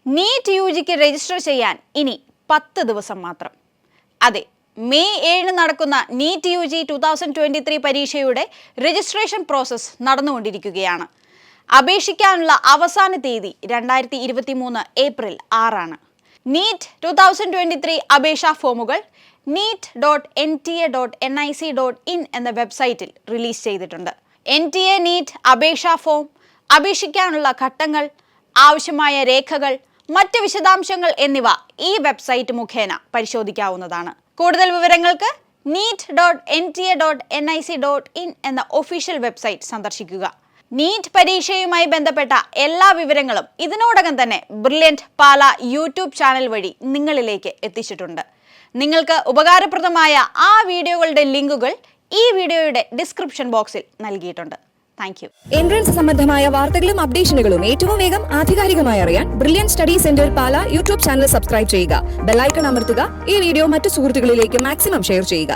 NEET യുജിക്ക് register ചെയ്യാൻ ഇനി 10 ദിവസം മാത്രം. അതെ, മെയ് 7 നടക്കുന്ന നീറ്റ് യുജി 2023 പരീക്ഷയുടെ രജിസ്ട്രേഷൻ പ്രോസസ്സ് നടന്നുകൊണ്ടിരിക്കുകയാണ്. അപേക്ഷിക്കാനുള്ള അവസാന തീയതി 2023 ഏപ്രിൽ 6 നീറ്റ് 2023 അപേക്ഷാ ഫോമുകൾ neet.nta.nic.in എന്ന വെബ്സൈറ്റിൽ റിലീസ് ചെയ്തിട്ടുണ്ട്. NTA നീറ്റ് അപേക്ഷാ ഫോം, അപേക്ഷിക്കാനുള്ള ഘട്ടങ്ങൾ, ആവശ്യമായ രേഖകൾ, മറ്റ് വിശദാംശങ്ങൾ എന്നിവ ഈ വെബ്സൈറ്റ് മുഖേന പരിശോധിക്കാവുന്നതാണ്. കൂടുതൽ വിവരങ്ങൾക്ക് neet.nta.nic.in എന്ന ഒഫീഷ്യൽ വെബ്സൈറ്റ് സന്ദർശിക്കുക. നീറ്റ് പരീക്ഷയുമായി ബന്ധപ്പെട്ട എല്ലാ വിവരങ്ങളും ഇതിനോടകം തന്നെ ബ്രില്യൻറ്റ് പാല യൂട്യൂബ് ചാനൽ വഴി നിങ്ങളിലേക്ക് എത്തിച്ചിട്ടുണ്ട്. നിങ്ങൾക്ക് ഉപകാരപ്രദമായ ആ വീഡിയോകളുടെ ലിങ്കുകൾ ഈ വീഡിയോയുടെ ഡിസ്ക്രിപ്ഷൻ ബോക്സിൽ നൽകിയിട്ടുണ്ട്. Thank you. എൻട്രൻസ് സംബന്ധമായ വാർത്തകളും അപ്ഡേഷനുകളും ഏറ്റവും വേഗം ആധികാരികമായി അറിയാൻ ബ്രില്യൻറ്റ് സ്റ്റഡി സെന്റർ പാല യൂട്യൂബ് ചാനൽ സബ്സ്ക്രൈബ് ചെയ്യുക. ബെല്ലൈക്കൺ അമർത്തുക. ഈ വീഡിയോ മറ്റു സുഹൃത്തുക്കളിലേക്ക് മാക്സിമം ഷെയർ ചെയ്യുക.